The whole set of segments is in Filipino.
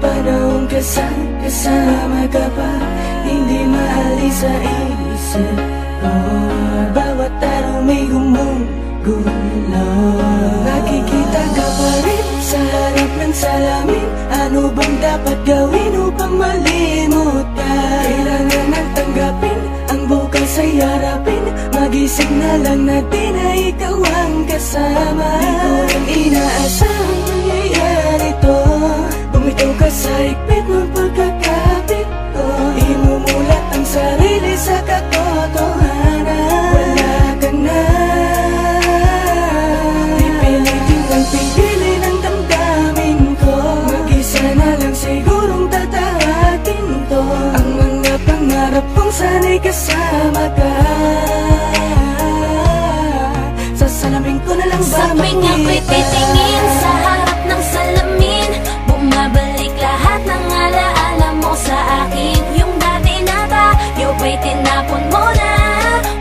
panahong kasama ka pa, hindi maalis sa isip ko. Bawat araw may gumugulo, nakikita ka pa rin sa harap ng salamin. Ano bang dapat gawin upang malimot ka? Kailangan nang tanggapin ang bukas ay harapin. Magising na lang natin na ikaw ang kasama. Di ko rin inaasahang mangyayari to. Bumitaw ka sa higpit ng pagkakapit ko. Imumulat ang sarili sa katotohanan. Wala ka na, pipilitin kang pipili ng damdamin ko. Mag-isa na lang sigurong tatahakin to. Ang mga pangarap kong sana'y kasama ka. Sa salamin ko na lang ba sa tuwing ako'y titingin sa harap ng salamin, bumabalik lahat ng alaala mo sa akin. Yung dati na tayo ba'y tinapon mo na?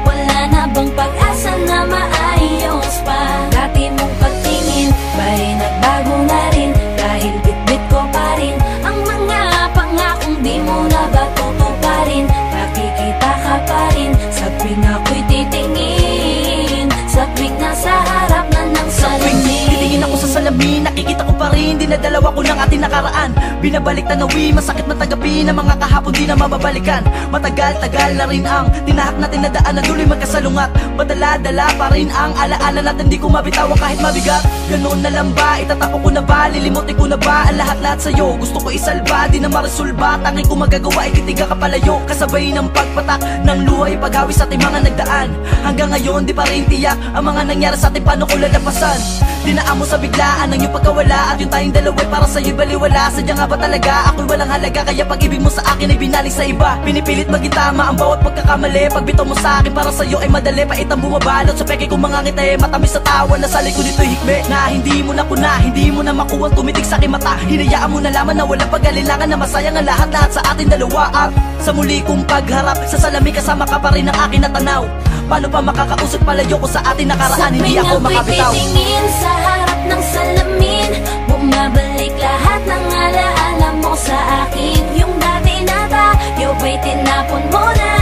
Wala na bang pag-asa na maayos pa? Dati mong pagtingin ba'y nagbago na rin? Dahil bitbit ko pa rin ang mga pangakong di mo na ba tutuparin? Nakikita ka pa rin sa tuwing ako'y titingin, sa tuwing nasa harap na ng salamin. Titingin ako sa salamin, nakikita ko pa rin dinadalawa ko ng ating nakaraan. Binabalik tanawi, masakit matagapin ang mga kahapon di na mababalikan. Matagal-tagal na rin ang tinahak natin na daan na duloy magkasalungat. Madala-dala pa rin ang alaala natin, di ko mabitawan kahit mabigat. Ganoon na lang ba, itatapon ko na ba, lilimutin ko na ba ang lahat-lahat sa'yo? Gusto ko isalba, di na maresolba, tanging ko magagawa, ikitiga ka palayo. Kasabay ng pagpatak ng luhay, paghawi sa ating mga nagdaan. Hanggang ngayon di pa rin tiyak ang mga nangyari sa ating, paano ko lalapasan? Dinaan mo sa biglaan ang iyong pagkawala, at yung tayong dalawa'y para sa'yo'y baliwala. Sadya nga ba talaga ako'y walang halaga, kaya pag-ibig mo sa akin ay binalik sa iba? Pinipilit magitama ang bawat pagkakamali, pagbitaw mo sa akin para sa'yo ay madali. Paitang bumabalot sa peke kong mga ngiti, matamis sa tawa na sa likod dito'y hikme. Na hindi mo na kuna, hindi mo na makuwang tumitig sa aking mata. Hinayaan mo na lamang na walang pag-alilangan, na masayang ang lahat-lahat sa ating dalawa. At sa muli kong pagharap sa salamin, kasama ka pa rin ang aking natanaw. Paano pa makakausap palayo ko sa ating nakaraan? Hindi ako makabitaw. Sa tuwing ako'y titingin sa harap ng salamin, bumabalik lahat ng alaala mo sa akin. Yung dati na tayo ba'y tinapon mo na?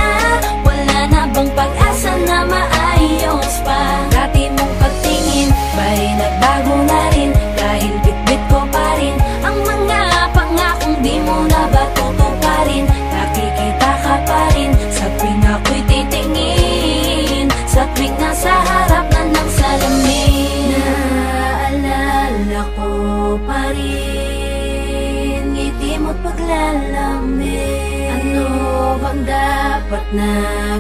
Wala na bang pag-asa na maayos pa? Dati mong pagtingin ba'y nagbago na rin? Dahil bitbit ko pa rin ang mga pangakong di mo na ba tutuparin? Nakikita ka pa rin sa tuwing ako'y titingin, sa tuwing nasa harap na ng salamin. Naalala ko pa rin ngiti mo't paglalamig. Ano bang dapat na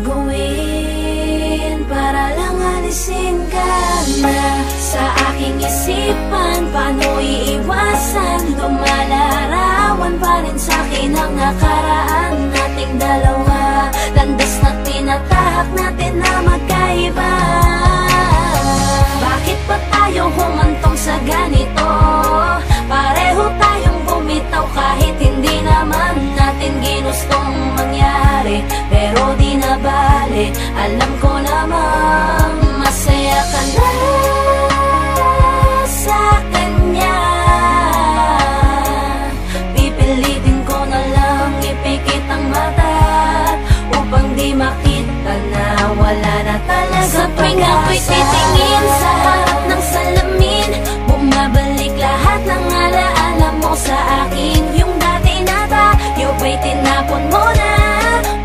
gawin para lang alisin ka na sa aking isipan? Paano iiwasan? Lumalarawan pa rin sa'kin ang nakaraan nating dalawa. Landas na tinatahak natin na magkaiba. Bakit pa tayo humantong sa ganito? Pareho tayong bumitaw kahit hindi naman natin ginustong mangyari. Pero di na bale, alam ko namang masaya ka na sa kanya. Pipilitin ko na lang ipikit ang mata upang di makita na wala na talaga. Sa tuwing ako'y titingin sa harap ng salamin, bumabalik lahat ng alaala mo sa akin. Yung dati na tayo ba'y tinapon mo na?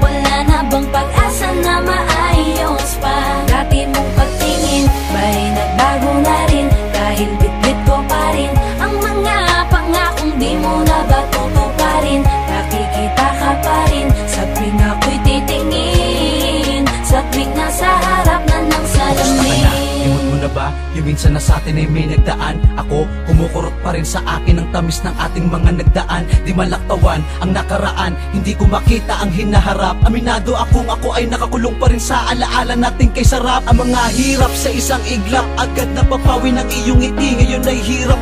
Wala na bang pag-asa na maayos pa? Dati mong pagtingin ba'y nagbago na rin? Dahil bitbit ko pa rin ang mga pangakong di mo na ba tutuparin? Nakikita ka pa rin sa tuwing ako'y titingin, sa tuwing nasa harap na ng salamin. Limot mo na ba? Yung minsan na sa atin ay may nagdaan. Ako, kumukurot pa rin sa akin ang tamis ng ating mga nagdaan. Di malaktawan ang nakaraan, hindi ko makita ang hinaharap. Aminado akong ako ay nakakulong pa rin sa alaala natin kay sarap. Ang mga hirap sa isang iglap, agad napapawi ng iyong ngiti. Ngayon ay hirap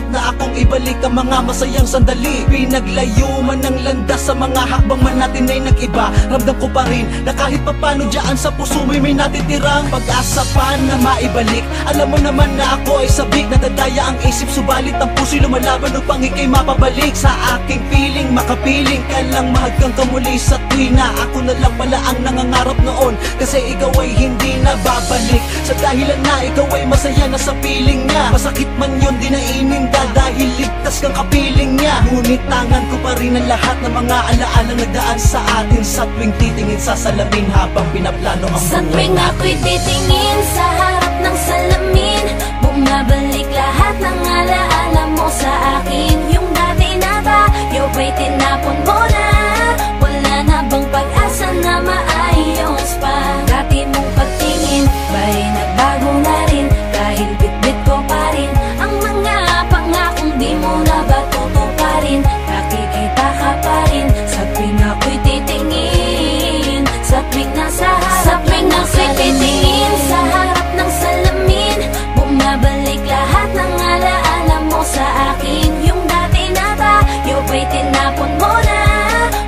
na akong ibalik ang mga masayang sandali. Pinaglayo man ng landas sa mga hakbang man natin ay nag-iba. Ramdam ko pa rin na kahit papano dyan sa puso mo'y may natitirang pag-asa pa na maibalik. Alam mo naman na ako ay sabik, nadadaya ang isip, subalit ang puso'y lumalaban upang ika'y mapabalik sa aking piling. Makapiling ka lang, mahagkang kamuli sa tuwina. Ako na lang pala ang nangangarap noon, kasi ikaw ay hindi na babalik. Sa dahilan na ikaw ay masaya na sa piling niya. Masakit man yun, di na ininda dahil ligtas kang kapiling niya. Ngunit tangan ko pa rin ang lahat ng mga alaalang nagdaan sa atin. Sa tuwing titingin sa salamin habang pinaplano ang Sa tuwing ako'y titingin sa harap ng salamin, bumabalik lahat ng alaala mo sa akin. Yung dati na tayo ba'y tinapon mo na? Wala na bang pag-asa na maayos pa? Dati mong pagtingin ba'y nagbago na rin? Dahil bitbit ko pa rin ang mga pangakong di mo na ba tutuparin? Nakikita ka pa rin sa tuwing ako'y titingin, sa tuwing nasa harap. Sa tuwing ako'y titingin sa harap ng salamin, bumabalik lahat ng alaala mo sa akin. Yung dati na tayo ba'y tinapon mo na?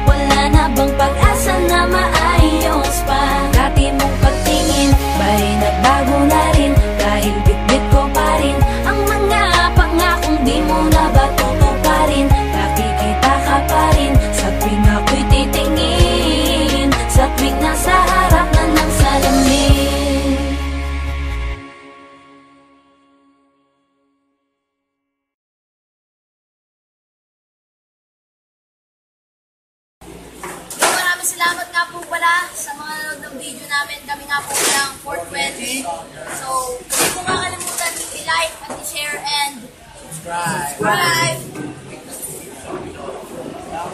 Wala na bang pag-asa na maayos pa? Dati mong pagtingin ba'y nagbago na rin? Dahil bitbit ko pa rin ang mga pangakong di mo na ba tutuparin? Nakikita ka pa rin sa tuwing ako'y titingin, sa tuwing nasa harap na ng salamin. Maraming salamat nga po pala sa mga nanonood ng video namin. Kami nga po ng 420. So, huwag po nga kalimutan i-like at i-share and subscribe.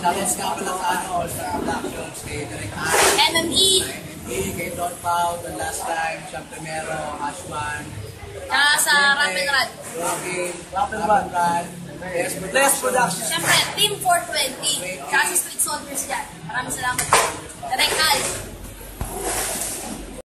Challenge nga pala sa sa productions kay Direk I, MME. kay Don Pao, the last time, siya primero, Ashman, Sa Ramen Rad. Joaquin, Ramen Rad, Bless Production. Siyempre, Team 420. Tsaka si Street Soldiers dyan. Maraming salamat po. Direct Al.